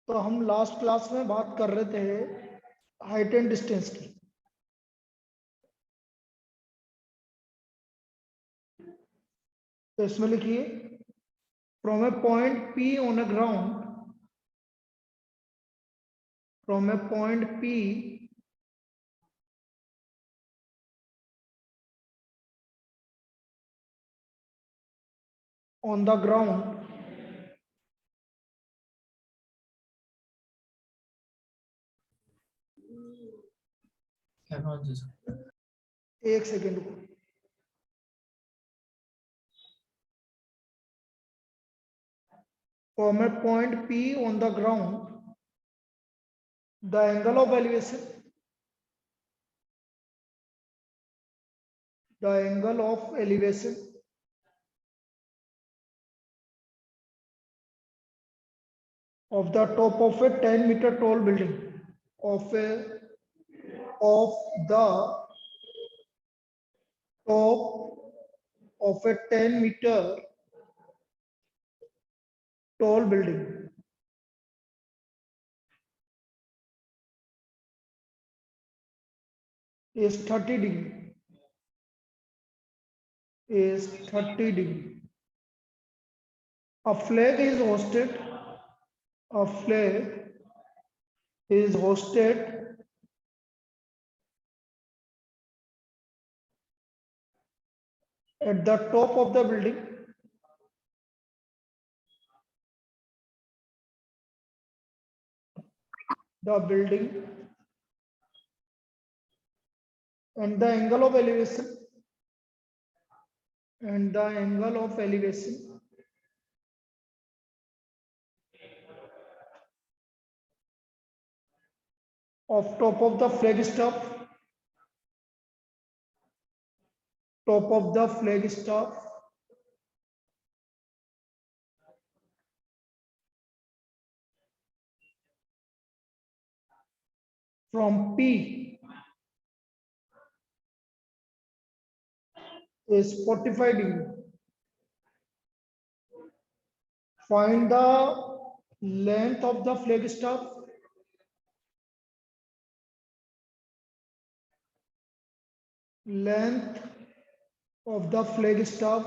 तो हम last class में बात कर रहे थे हाइट एंड डिस्टेंस की। तो इसमें लिखिए from A point P on a ground, from A point P on the ground, एक सेकेंड को, from a point P on the ground, the angle of elevation, the angle of elevation of the top of a 10-meter tall building, of the top of a 10-meter tall building is 30 degree, is 30 degree. A flag is hosted, a flag is hosted at the top of the building, the building, and the angle of elevation, and the angle of elevation of top of the flag staff, top of the flag staff from P is 45 degree. Find the length of the flag staff, length of the flag staff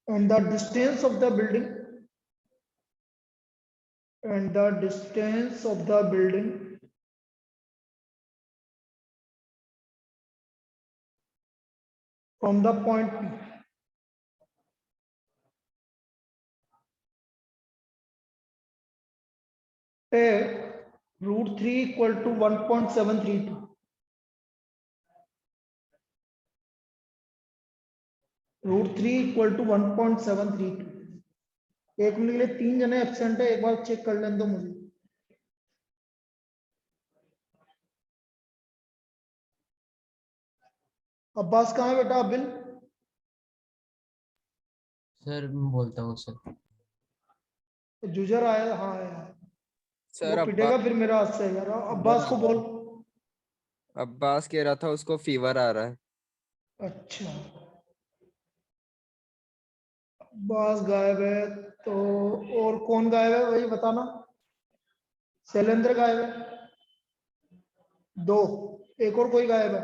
and the distance of the building, and the distance of the building from the point P. Take root 3 equal to 1.732. Root 3 equal to 1.732. एक minute के लिए 3 जने absent है, एक बार check कर लें दो मुझे। अब्बास कहाँ है बेटा? अबिल सर मैं बोलता हूँ सर। जूजर आया? हाँ आया। सर वो पिटेगा फिर मेरा हाथ से यार। अब्बास को बोल। अब्बास कह रहा था उसको फीवर आ रहा है। अच्छा अब्बास गायब है तो और कौन गायब है वही बताना। शैलेंद्र गायब है, 2। एक और कोई गायब है?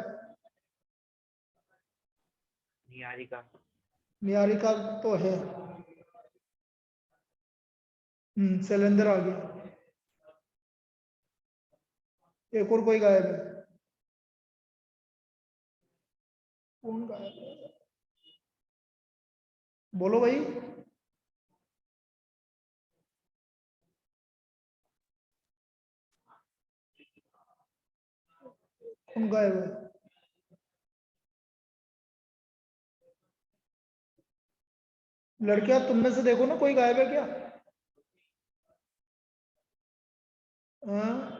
निहारिका तो है। शैलेंद्र आ गया। एक और कोई गायब है? कौन गायब है बोलो भाई। कौन गायब है? लड़कियां तुम में से देखो ना, कोई गायब है क्या? हाँ?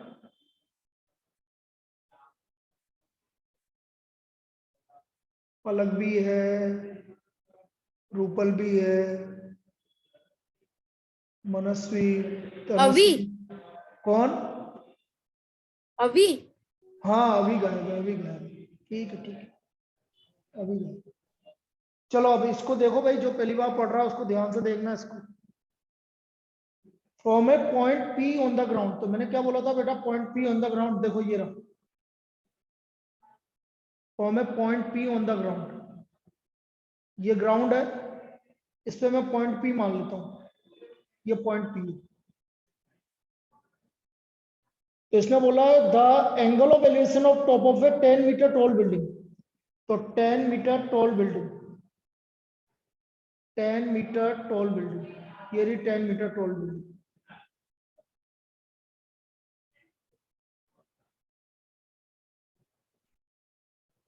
पलक भी है, रूपल भी है, मनस्वी, अभी कौन? अभी हाँ अभी गायब है, अभी गायब है। ठीक है ठीक है, अभी गायब। चलो अब इसको देखो भाई, जो पहली बार पढ़ रहा है उसको ध्यान से देखना इसको। From A point P on the ground, तो मैंने क्या बोला था बेटा, point P on the ground, देखो ये रहा, from A point P on the ground, ये ग्राउंड है, इस पे मैं पॉइंट पी मान लेता हूं, ये पॉइंट पी है। तो इसने बोला the angle of elevation of top of a 10 metre tall building, तो 10 metre tall building, 10 metre tall building, ये रही 10 metre tall building.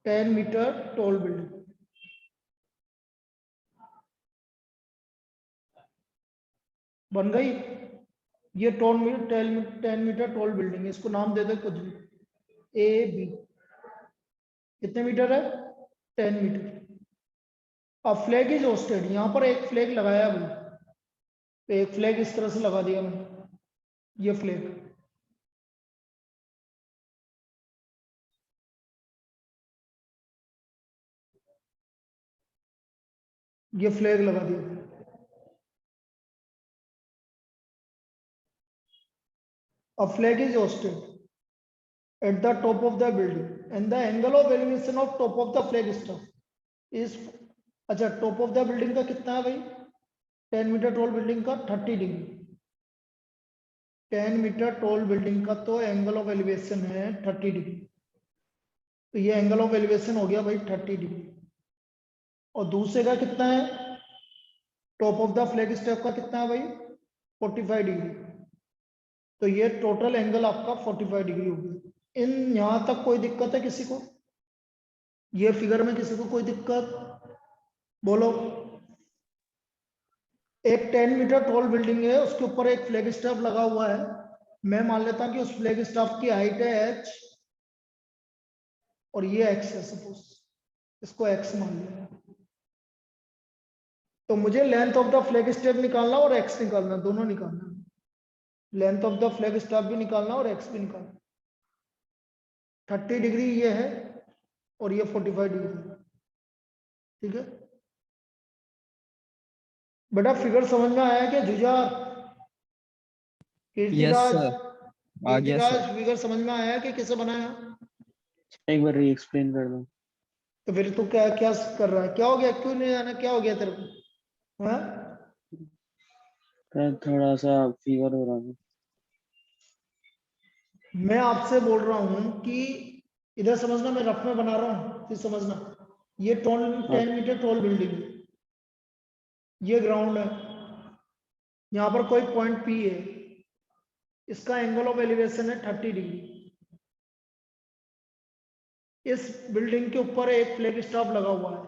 Ten metre tall building, बन गई। ये 10 मीटर टॉल बिल्डिंग है, इसको नाम दे दे कुछ भी, ए बी। कितने मीटर है? 10 मीटर। अब फ्लैग इज होस्टेड, यहां पर एक फ्लैग लगाया भाई, तो एक फ्लैग इस तरह से लगा दिया मैंने, ये फ्लैग, ये फ्लैग लगा दिया। A flag is hoisted at the top of the building and the angle of elevation of top of the flag staff is, अच्छा टॉप ऑफ द बिल्डिंग का कितना है भाई, 10 मीटर टॉल बिल्डिंग का 30 degree, 10 metre tall building का तो angle of elevation है 30 degree, तो ये एंगल ऑफ एलिवेशन हो गया भाई 30 डिग्री। और दूसरे का कितना है, top of the flag step का कितना है भाई, 45 डिग्री, तो ये टोटल एंगल आपका 45 डिग्री हो गया। इन यहां तक कोई दिक्कत है किसी को, ये फिगर में किसी को कोई दिक्कत बोलो। एक 10 मीटर टॉल बिल्डिंग है, उसके ऊपर एक फ्लैग स्टैफ लगा हुआ है, मैं मान लेता हूं कि उस फ्लैग स्टैफ की हाइट है h और ये x है, सपोज इसको x मान लिया, तो मुझे length of the flag staff निकालना और x निकालना, दोनों निकालना, length of the flag staff भी निकालना और x भी निकालना। 30 डिग्री ये है और ये 45 डिग्री, ठीक है बेटा। फिगर समझ में आया क्या जुझार, यस कीर्तिराज, सर, आ गया सर। कीर्तिराज फिगर समझ में आया कि कैसे बनाया? एक बार री एक्सप्लेन कर दो। तो फिर तू क्या क्या कर रहा है, क्या हो गया, क्यों नहीं आना, क्या हो गया तेरे को? हाँ सर थोड़ा सा फीवर हो रहा था। मैं आपसे बोल रहा हूं कि इधर समझना, मैं रफ में बना रहा हूं, फिर समझना। ये 10 मीटर टॉल बिल्डिंग है, ये ग्राउंड है, यहां पर कोई पॉइंट पी है, इसका एंगल ऑफ एलिवेशन है 30 डिग्री। इस बिल्डिंग के ऊपर एक फ्लैग स्टॉप लगा हुआ है,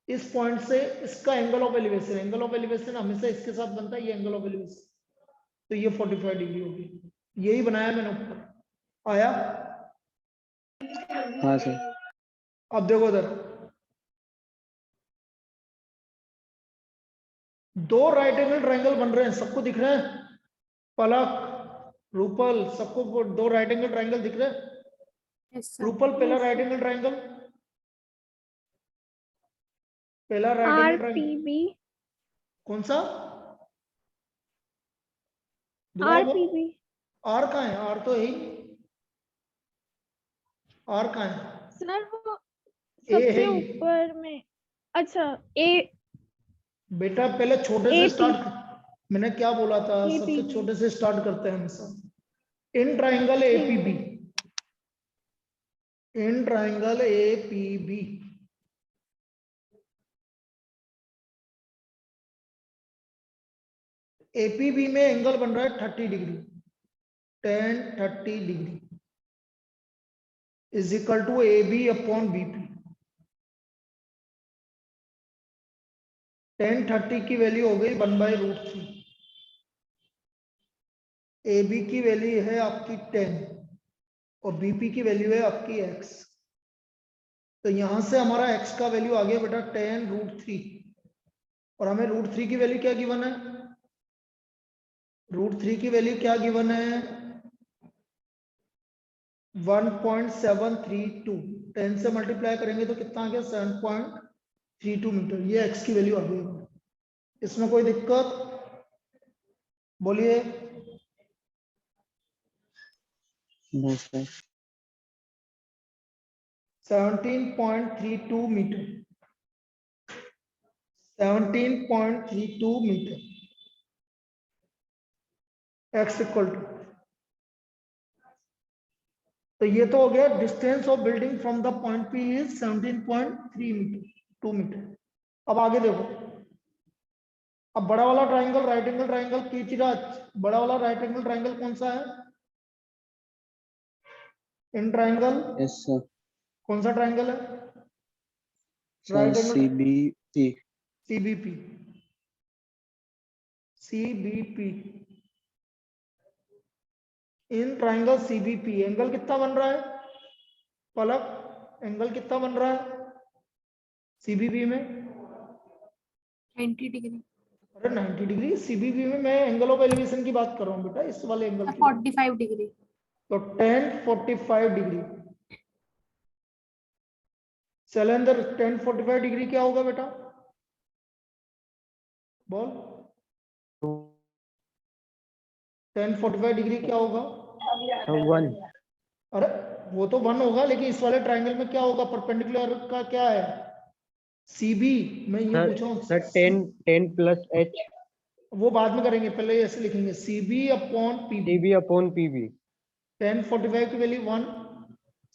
इस पॉइंट से इसका angle of elevation, angle of elevation हमेशा इसके साथ बनता है, ये एंगल ऑफ एलिवेशन, तो ये 45 डिग्री होगी। यही बनाया मैंने ऊपर, आया? हाँ सर। अब देखो इधर, दो राइट एंगल ट्रायंगल बन रहे हैं, सबको दिख रहे हैं? पलक, रूपल, सबको दो राइट एंगल ट्रायंगल दिख रहे हैं? Yes, sir. रूपल पहला राइट एंगल ट्रायंगल, पहला राइट एंगल ट्रायंगल RPB कौन सा? दोबारा बोल। RPB आर कहाँ है? आर तो है ही, आर कहाँ है? सर वो ए है सबसे ही। ऊपर में, अच्छा ए बेटा पहले छोटे से AP स्टार्ट, मैंने क्या बोला था, सबसे APB छोटे से स्टार्ट करते हैं हमेशा। In triangle APB, in triangle APB, APB में एंगल बन रहा है 30 degree, 10-30 degree is equal to A B upon BP. 10-30 की वैल्यू हो गई 1/√3, ए बी की वैल्यू है आपकी 10 और बीपी की वैल्यू है आपकी x, तो यहां से हमारा x का वैल्यू आ गया बेटा 10√3, और हमें √3 की वैल्यू क्या गिवन है, √3 की वैल्यू क्या गिवन है, 1.732, 10 से मल्टीप्लाई करेंगे तो कितना आ गया, 7.32, 32 मीटर, ये x की वैल्यू आ गई है। इसमें कोई दिक्कत? बोलिए। No sir. 17.32 meter, 17.32 meter, x equal to, तो ये तो हो गया distance of building from the point P is 17.3 meter, 2 meter. अब आगे देखो, अब बड़ा वाला ट्राइंगल, राइट एंगल ट्राइंगल, कीचिराज, बड़ा वाला राइट एंगल ट्राइंगल कौन सा है? In triangle yes sir. कौन सा ट्राइंगल है? Sir right angle CBP। CBP, CBP। In triangle CBP angle कितना बन रहा है पलक? एंगल कितना बन रहा है CBP में? 90 डिग्री, अरे 90 डिग्री। CBP में मैं एंगल ऑफ एलिवेशन की बात कर रहा हूँ बेटा, इस वाले एंगल की। 45 डिग्री। तो 1045 डिग्री। शैलेंद्र 1045 डिग्री क्या होगा बेटा? बोल। 1045 डिग्री क्या होगा? 1। अरे वो तो 1 होगा, लेकिन इस वाले ट्राइंगल में क्या होगा? परपेंडिकुलर का क्या है? CB। मैं ये पूछ रहा हूँ। Sir 10 plus H। वो बाद में करेंगे, पहले ऐसे लिखेंगे CB upon PB। CB upon PB। 1045 की वैल्यू 1,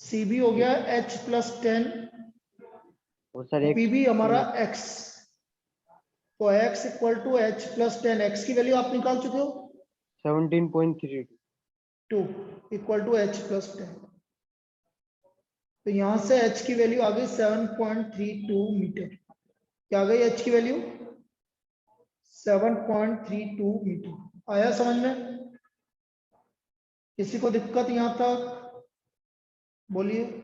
CB हो गया H प्लस 10, और सर PB हमारा X। तो X equal to H plus 10, X की वैल्यू आप निकाल चुके हो 17.32। 2 इक्वल टू H प्लस 10। तो यहां से H की वैल्यू आ गई 7.32 मीटर। क्या आ गई H की वैल्यू? 7.32 मीटर। आया समझ में? किसी को दिक्कत यहां तक? बोलिए।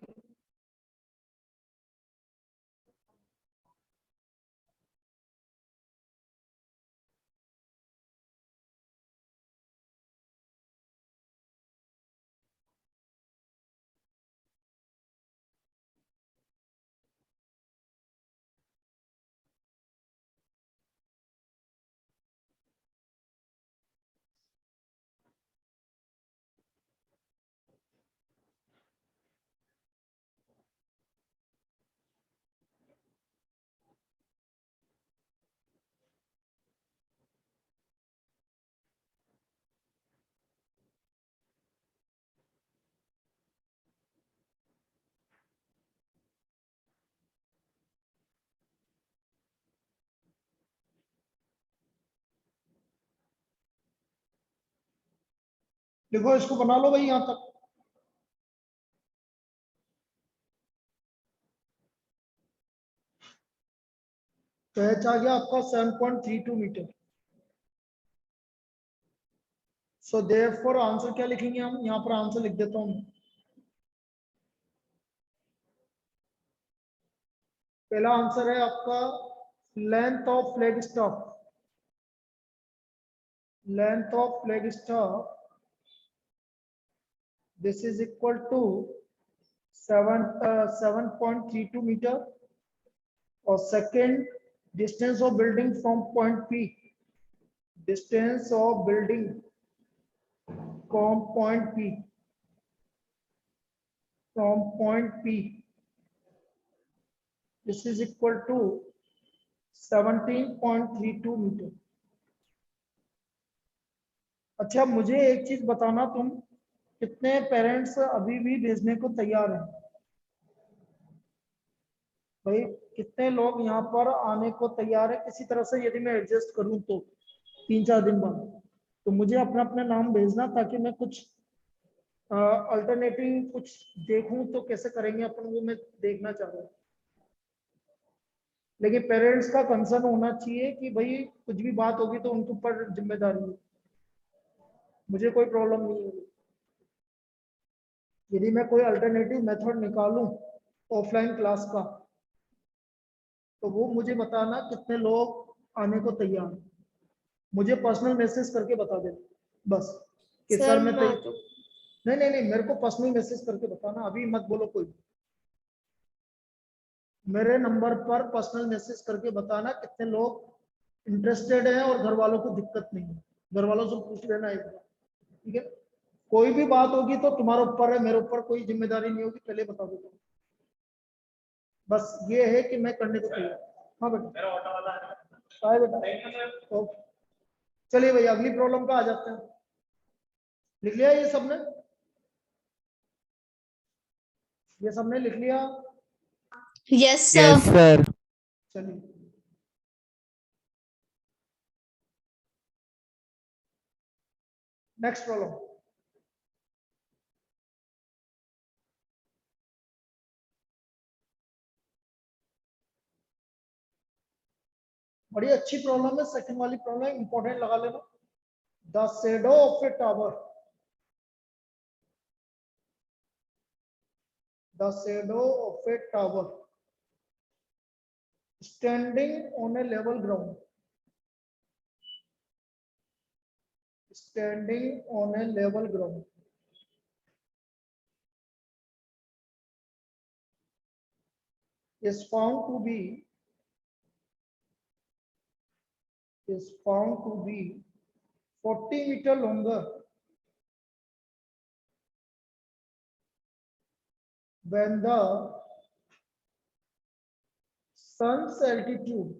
देखो इसको बना लो भाई यहां तक। तो H आ गया आपका 7.32 मीटर। सो देयरफॉर आंसर क्या लिखेंगे हम? यहां पर आंसर लिख देता हूं। पहला आंसर है आपका length of flag stock, length of flag stock this is equal to 7.32 metre. और second, distance of building from point P, distance of building from point P, from point P this is equal to 17.32 metre. अच्छा मुझे एक चीज बताना, तुम कितने parents अभी भी भेजने को तैयार हैं? भाई कितने लोग यहाँ पर आने को तैयार है किसी तरह से, यदि मैं एडजस्ट करूं तो 3-4 दिन बाद? तो मुझे अपना अपना नाम भेजना, ताकि मैं कुछ अल्टरनेटिव कुछ देखूं तो कैसे करेंगे अपन, वो मैं देखना चाह रहा हूँ। लेकिन पेरेंट्स का कंसर्न होना चाहिए कि भाई कुछ भी बात होगी तो उनके ऊपर जिम्मेदारी है, मुझे कोई प्रॉब्लम नहीं है। यदि मैं कोई अल्टरनेटिव मेथड निकालूं ऑफलाइन क्लास का, तो वो मुझे बताना कितने लोग आने को तैयार हैं। मुझे पर्सनल मैसेज करके बता देना बस कि सर मैं नहीं नहीं नहीं, मेरे को पर्सनल मैसेज करके बताना, अभी मत बोलो कोई। मेरे नंबर पर पर्सनल मैसेज करके बताना कितने लोग इंटरेस्टेड हैं और घर वालों को दिक्कत नहीं है। घर वालों से पूछ लेना एक बार, ठीक है। कोई भी बात होगी तो तुम्हारे ऊपर है, मेरे ऊपर कोई जिम्मेदारी नहीं होगी, पहले बता दो तुम। बस ये है कि मैं करने को तैयार। हाँ बेटा, हाय बेटा, ओके। चलिए भैया अगली प्रॉब्लम का आ जाते हैं। लिख लिया ये सबने? ये सबने लिख लिया? Yes, sir. सर। चलिए नेक्स्ट प्रॉब्लम। बड़ी अच्छी प्रॉब्लम है, सेकंड वाली प्रॉब्लम इंपॉर्टेंट लगा लेना। The shadow of A tower, the shadow of A tower standing on A level ground, standing on A level ground is found to be 40 meter longer when the sun's altitude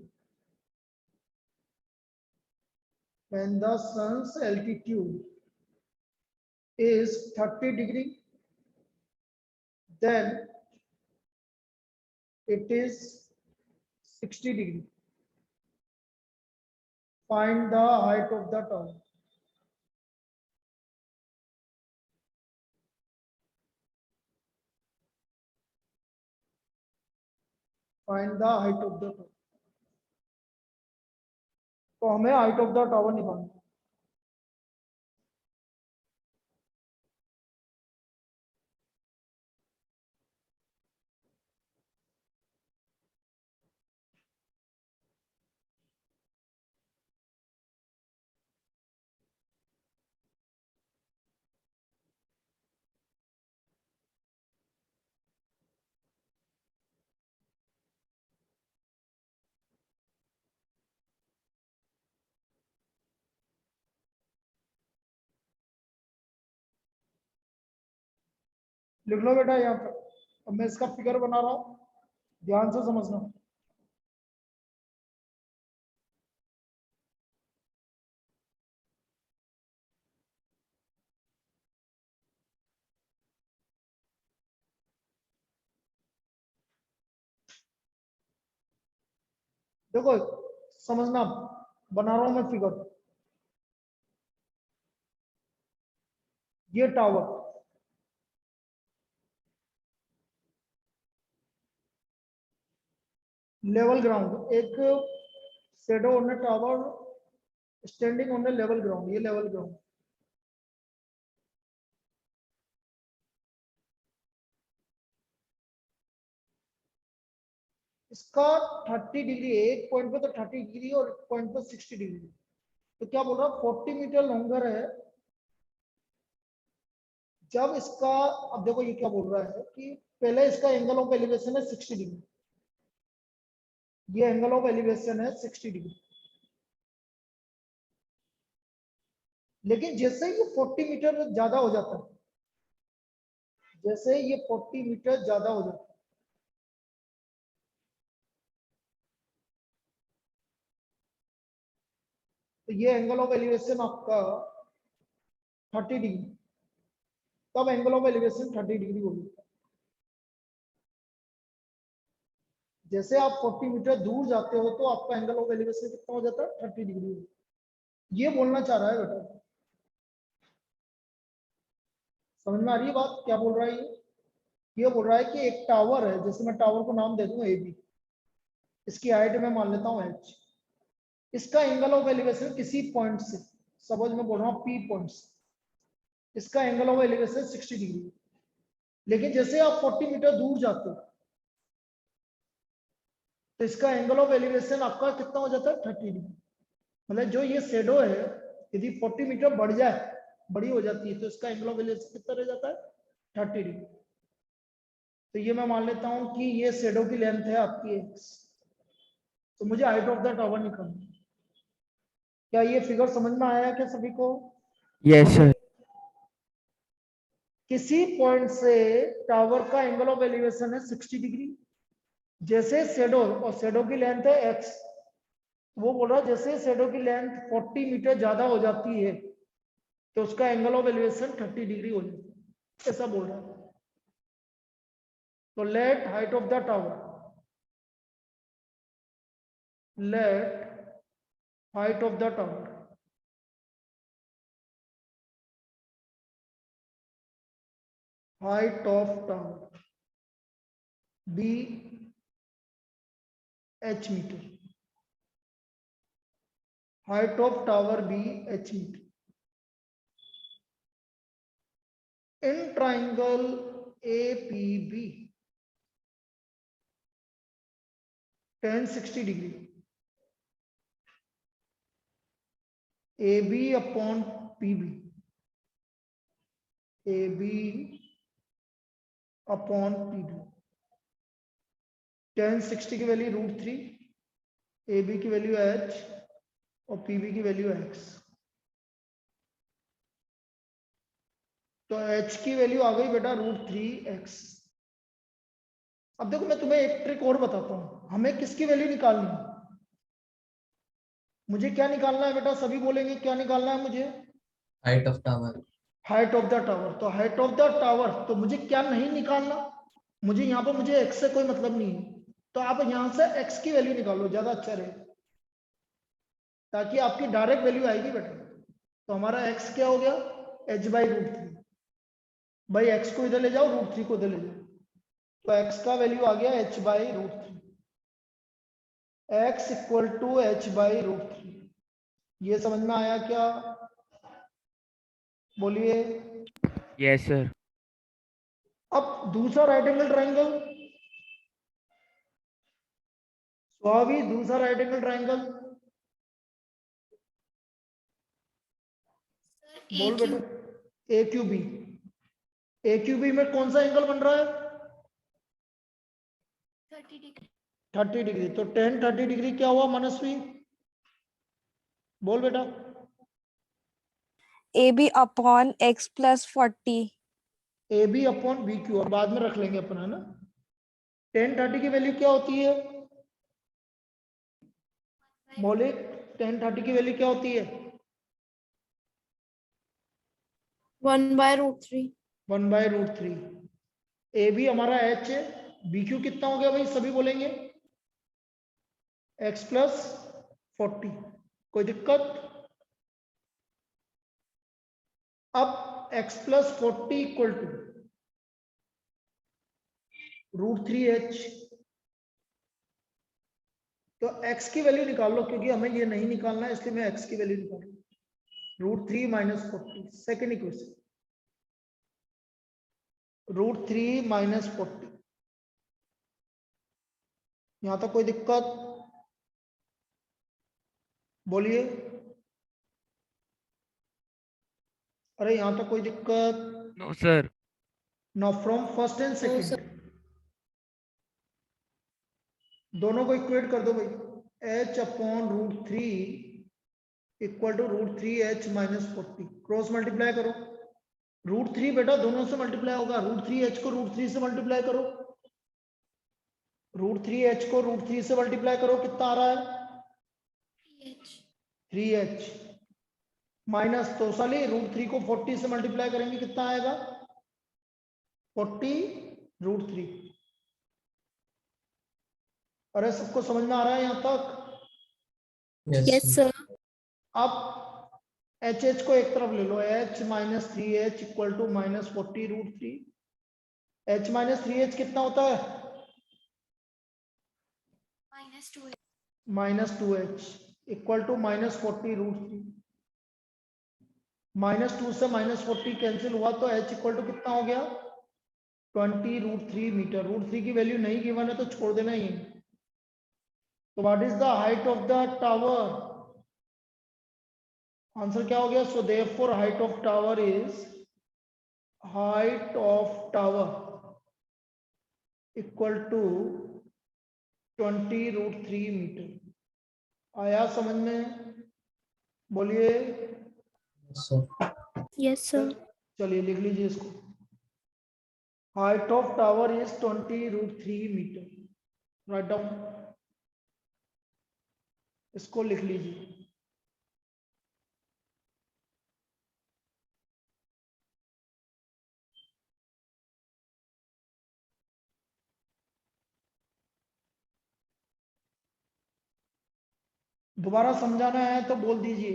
is 30 degree, then it is 60 degree. Find the height of the tower. Find the height of the tower. तो हमें height of the tower निकालना है। लिख लो बेटा यहाँ पर। अब मैं इसका फिगर बना रहा हूँ, ध्यान से समझना। देखो समझना, बना रहा हूं मैं फिगर। ये टावर, लेवल ग्राउंड, एक shadow on A tower standing on A level ground, ये लेवल ग्राउंड। इसका 30 डिग्री, एक पॉइंट पे तो 30 डिग्री और एक पॉइंट पे 60 डिग्री। तो क्या बोल रहा है, 40 मीटर लॉन्गर है जब इसका, अब देखो ये क्या बोल रहा है कि पहले इसका एंगल ऑफ एलिवेशन है 60 डिग्री, ये एंगल ऑफ एलिवेशन है 60 डिग्री। लेकिन जैसे ही ये 40 मीटर ज्यादा हो जाता है, जैसे ये 40 मीटर ज्यादा हो जाता है, तो ये एंगल ऑफ एलिवेशन आपका 30 डिग्री, तब एंगल ऑफ एलिवेशन 30 डिग्री होगी। जैसे आप 40 मीटर दूर जाते हो तो आपका एंगल ऑफ एलिवेशन कितना हो जाता है, 30 डिग्री। ये बोलना चाह रहा है बेटा, समझ में आ रही है बात क्या बोल रहा है ये बोल रहा है कि एक टावर है, जैसे मैं टावर को नाम दे दूंगा ए बी, इसकी हाइट में मान लेता हूँ h, इसका एंगल ऑफ एलिवेशन किसी पॉइंट से, सपोज मैं बोल रहा हूँ P पॉइंट से, इसका एंगल ऑफ एलिवेशन 60 डिग्री। लेकिन जैसे आप 40 मीटर दूर जाते हो तो इसका एंगल ऑफ एलिवेशन आपका कितना हो जाता है, 30 डिग्री। मतलब जो ये शेडो है, यदि 40 मीटर बढ़ जाए, बड़ी हो जाती है, तो इसका एंगल ऑफ एलिवेशन कितना रह जाता है, 30 डिग्री। तो ये मैं मान लेता हूं कि ये शेडो की लेंथ है आपकी x। तो मुझे हाइट ऑफ द टावर निकालना है। क्या ये फिगर समझ में आया क्या सभी को? Yes sir. किसी पॉइंट से टावर का एंगल ऑफ एलिवेशन है 60 डिग्री। जैसे शेडो, और शेडो की लेंथ है x, वो बोल रहा है जैसे शेडो की लेंथ 40 मीटर ज्यादा हो जाती है तो उसका एंगल ऑफ एलिवेशन 30 डिग्री हो जाता है, ऐसा बोल रहा है। तो let height of the tower, let height of the tower height of tower be h meter, height of tower be h meter in triangle APB tan 60 degree, AB upon PB, AB upon PB, tan 60 की value √3, AB की value h और PB की value x। तो h की value आ गई बेटा √3x। अब देखो मैं तुम्हें एक ट्रिक और बताता हूं, हमें किसकी वैल्यू निकालनी है? मुझे क्या निकालना है बेटा? सभी बोलेंगे क्या निकालना है मुझे? Height of tower. Height of the tower. तो हाइट ऑफ द टावर, तो मुझे क्या नहीं निकालना? मुझे यहाँ पर मुझे x से कोई मतलब नहीं है, तो आप यहाँ से x की वैल्यू निकालो, ज्यादा अच्छा रहे, ताकि आपकी डायरेक्ट वैल्यू आएगी बेटा। तो हमारा x क्या हो गया? h/√3। भाई x को इधर ले जाओ, √3 को इधर ले जाओ, तो x का वैल्यू आ गया h/√3। x equal to h/√3। ये समझ में आया क्या? बोलिए। Yes sir. अब दूसरा राइट एंगल ट्राइंगल, स्वाभी दूसरा राइट एंगल ट्राइंगल बोल बेटा। AQB, AQB में कौन सा एंगल बन रहा है? 30 डिग्री। तो tan 30 डिग्री क्या हुआ मनस्वी? बोल बेटा। AB upon x plus 40. AB upon BQ, और बाद में रख लेंगे अपन, है ना। tan 30 की वैल्यू क्या होती है? बोले tan 30 की वैल्यू क्या होती है? 1/√3. 1/√3। AB हमारा h है, BQ कितना हो गया भाई? सभी बोलेंगे x प्लस 40। कोई दिक्कत? अब x plus 40 equal to √3h। तो x की वैल्यू निकाल लो, क्योंकि हमें ये नहीं निकालना है, इसलिए मैं x की वैल्यू निकाल रहा हूं। √3 - 40, सेकेंड इक्वेशन, √3 - 40। यहां तक कोई दिक्कत? बोलिए। अरे यहां तक कोई दिक्कत? No sir. Now from first and second दोनों को इक्वेट कर दो भाई। h upon √3 equal to √3h - 40, cross multiply करो। √3 बेटा दोनों से मल्टीप्लाई होगा, √3h को √3 से मल्टीप्लाई करो, √3h को √3 से मल्टीप्लाई करो, कितना आ रहा है? 3h माइनस, तो साली √3 को 40 से मल्टीप्लाई करेंगे, कितना आएगा? 40 √3। अरे सबको समझ में आ रहा है यहां तक? Yes, sir. अब HH को एक तरफ ले लो, h - 3h equal to -40 √3। h - 3h कितना होता है? -2h equal to -40 √3। -2 से -40 कैंसिल हुआ, तो h इक्वल टू कितना हो गया? 20 √3 मीटर। √3 की वैल्यू नहीं गिवन है तो छोड़ देना ही। तो what is the height of the tower? Answer क्या हो गया? So therefore height of tower is, height of tower equal to 20√3 meter. आया समझ में? बोलिए। Yes, sir. Yes, sir. चलिए लिख लीजिए इसको। Height of tower is 20√3 meter. Right down, इसको लिख लीजिए। दोबारा समझाना है तो बोल दीजिए।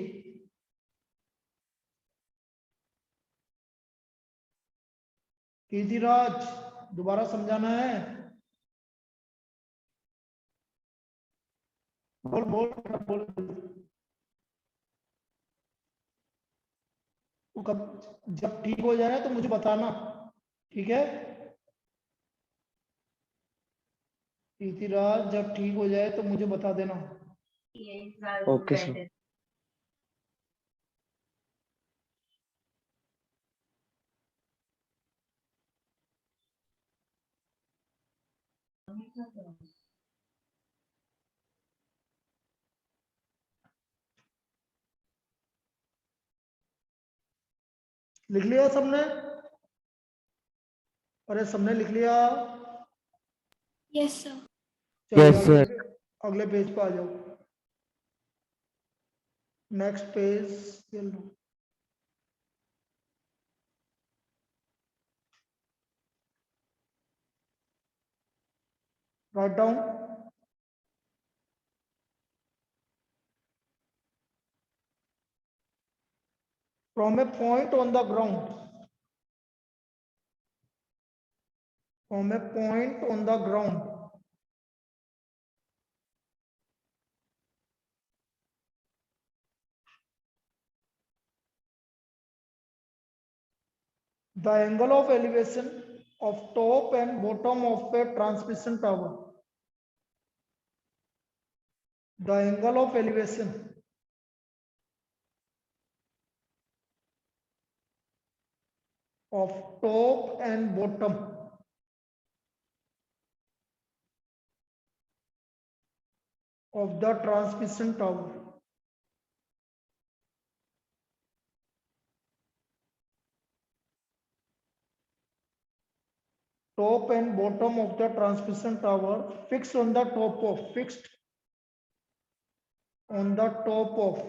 कीर्तिराज, दोबारा समझाना है? बोल बोल बोल। वो कब, जब ठीक हो जाए तो मुझे बताना, ठीक है? कीर्तिराज, जब ठीक हो जाए तो मुझे बता देना। Okay sir. लिख लिया सबने? अरे सबने लिख लिया? Yes, sir. चलिए Yes, sir. अगले पेज पे आ जाओ। नेक्स्ट पेज चलो। Write down. From A point on the ground, from A point on the ground, the angle of elevation of top and bottom of a transmission tower, the angle of elevation of top and bottom of the transmission tower top and bottom of the transmission tower fixed on the top of, fixed on the top of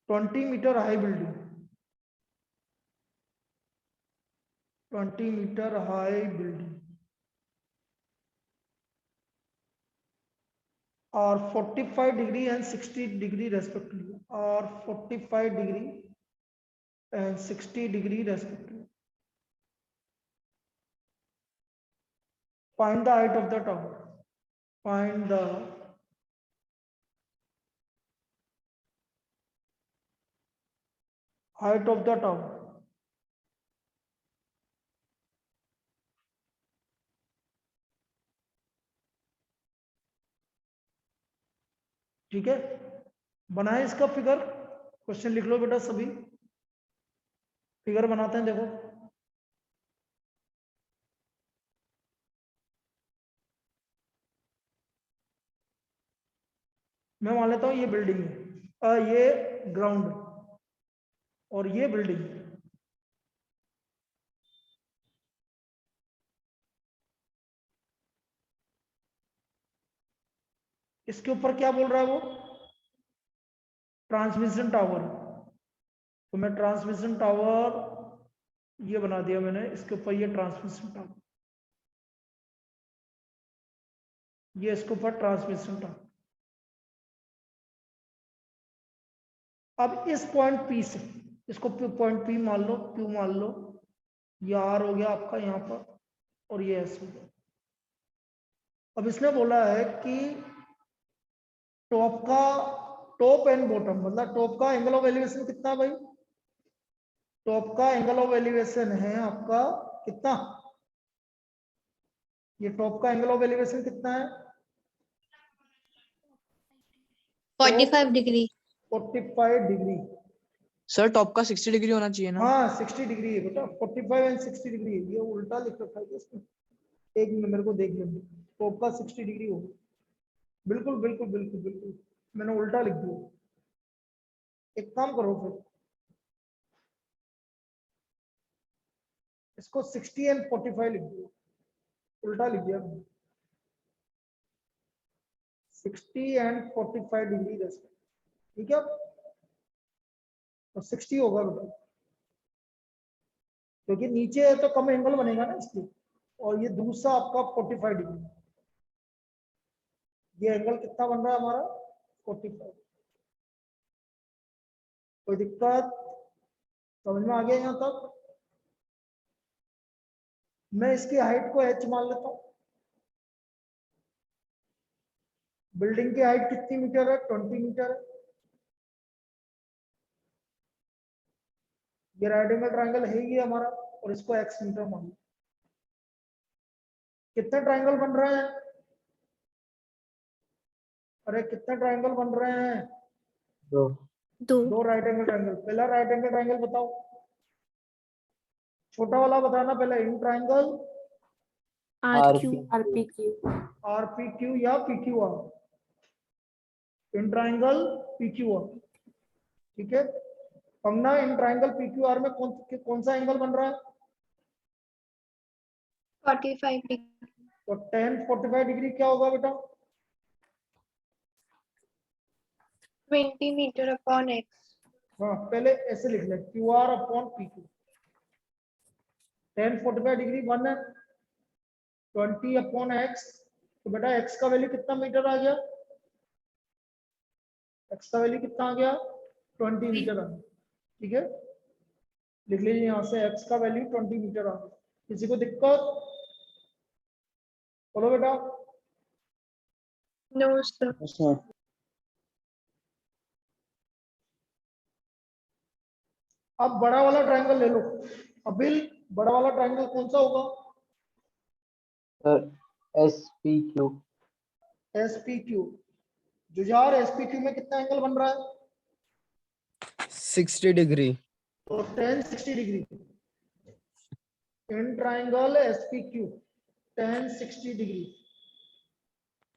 (20-meter high building, 20-meter high building are 45 degree and 60 degree respectively, are 45 degree and 60 degree respectively. Find the height of the tower. Find the height of the tower. ठीक है, बनाए इसका figure. Question लिख लो बेटा सभी, figure बनाते हैं। देखो मैं मान लेता हूं ये बिल्डिंग है, ये ग्राउंड और ये बिल्डिंग। इसके ऊपर क्या बोल रहा है वो? Transmission tower. तो मैं ट्रांसमिशन टावर ये बना दिया मैंने, इसके ऊपर ये ट्रांसमिशन टावर, ये इसके ऊपर ट्रांसमिशन टावर। अब इस पॉइंट पी से, इसको पॉइंट पी मान लो, क्यू मान लो, ये आर हो गया आपका यहाँ पर और ये एस हो गया। अब इसने बोला है कि टॉप का, टॉप एंड बॉटम, मतलब टॉप का एंगल ऑफ एलिवेशन कितना भाई? टॉप का एंगल ऑफ एलिवेशन है आपका कितना? ये टॉप का एंगल ऑफ एलिवेशन कितना है? 45 degree. 45 डिग्री। सर टॉप का 60 डिग्री होना चाहिए ना? हाँ 60 डिग्री है बेटा, 45 एंड 60 डिग्री है, ये उल्टा लिख रखा है क्या इसमें? एक मिनट मेरे को देख लेंगे, टॉप का 60 डिग्री होगा, बिल्कुल बिल्कुल बिल्कुल बिल्कुल, मैंने उल्टा लिख दिया। एक काम करो फिर, इसको 60 एंड 45 लिख दो, उल्टा लिख दिया मैंने। 60 एंड 45 डिग्री जैसे, ठीक है, तो 60 होगा बेटा, क्योंकि नीचे है तो कम एंगल बनेगा ना इसलिए, और ये दूसरा आपका 45 डिग्री, ये एंगल कितना बन रहा है हमारा 45। कोई दिक्कत समझ में आ गया यहाँ तक? मैं इसकी हाइट को h मान लेता हूँ। बिल्डिंग की हाइट कितनी मीटर है? 20 मीटर है। ये राइट एंगल ट्रायंगल है ही हमारा, और इसको x मीटर मान लो। कितने ट्रायंगल बन रहे हैं? अरे कितने ट्रायंगल बन रहे हैं? दो। दो राइट एंगल ट्रायंगल। पहला राइट एंगल ट्रायंगल बताओ, छोटा वाला बताना पहले, इन ट्रायंगल RPQ या PQR, इन ट्रायंगल PQR, ठीक है। पंगना इन ट्रायंगल PQR में कौन सा एंगल बन रहा है? 45 डिग्री। तो tan 45 डिग्री क्या होगा बेटा? 20 मीटर अपॉन x। हाँ पहले ऐसे लिख ले, QR upon PQ। tan 45 degree 1 है, 20 अपॉन x, तो बेटा x का वैल्यू कितना मीटर आ गया? x का वैल्यू कितना आ गया? 20 मीटर आ गया, ठीक है। लिख लीजिए यहाँ से x का वैल्यू 20 मीटर आ गया। किसी को दिक्कत? बोलो बेटा। No sir. अब बड़ा वाला ट्रायंगल ले लो। अबिल, बड़ा वाला ट्रायंगल कौन सा होगा? SPQ। SPQ। जुझार SPQ में कितना एंगल बन रहा है? 60 डिग्री। तो tan 60 degree in triangle SPQ, tan 60 degree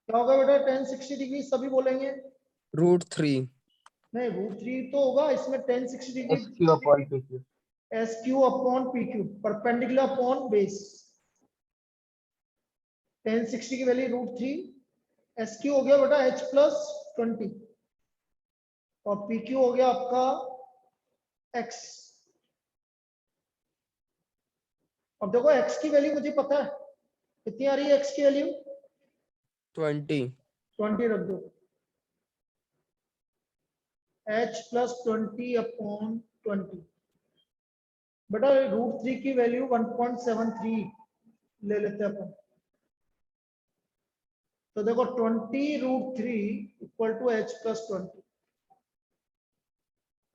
क्या होगा बेटा? tan 60 डिग्री सभी बोलेंगे, √3। नहीं √3 तो होगा इसमें, tan 60 degree SQ upon PQ। SQ upon PQ, perpendicular upon base. tan 60 की वैल्यू √3, SQ हो गया बेटा h प्लस 20, और PQ हो गया आपका x। अब देखो x की वैल्यू मुझे पता है कितनी आ रही है, x की वैल्यू 20। 20 रख दो, h प्लस 20 अपॉन 20, बेटा √3 की वैल्यू 1.73 ले लेते हैं अपन। तो देखो 20 √3 इक्वल टू h प्लस 20,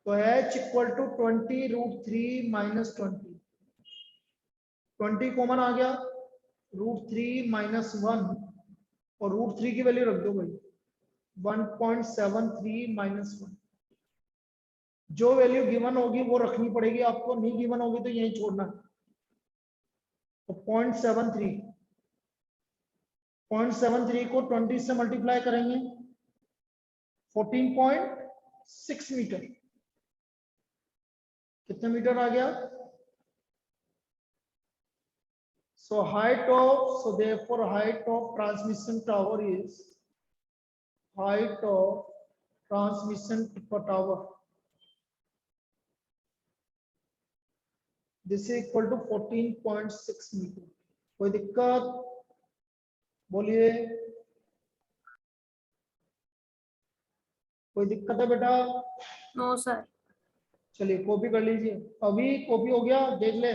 तो h equal to 20 √3 minus 20, 20 common आ गया, √3 माइनस 1, और √3 की वैल्यू रख दो भाई 1.73 माइनस 1। जो वैल्यू गिवन होगी वो रखनी पड़ेगी आपको, नहीं गिवन होगी तो यही छोड़ना। तो 0.73, 0.73 को 20 से मल्टीप्लाई करेंगे 14.6 मीटर, कितने मीटर आ गया? So therefore height of transmission tower is, height of transmission tower, this is equal to 14.6 meter. कोई दिक्कत बोलिए, कोई दिक्कत है बेटा? No sir. चलिए कॉपी कर लीजिए, अभी कॉपी हो गया, देख ले,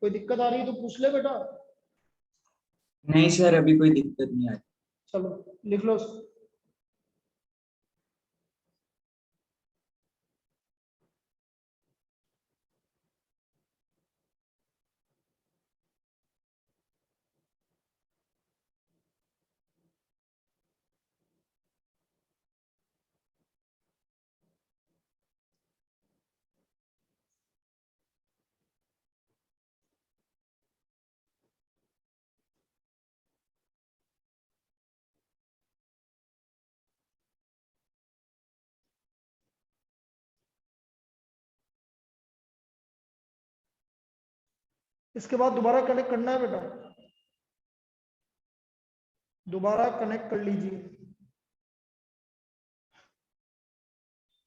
कोई दिक्कत आ रही है तो पूछ ले बेटा। नहीं सर, अभी कोई दिक्कत नहीं आ रही। चलो लिख लो उसको। इसके बाद दोबारा कनेक्ट करना है बेटा, दोबारा कनेक्ट कर लीजिए।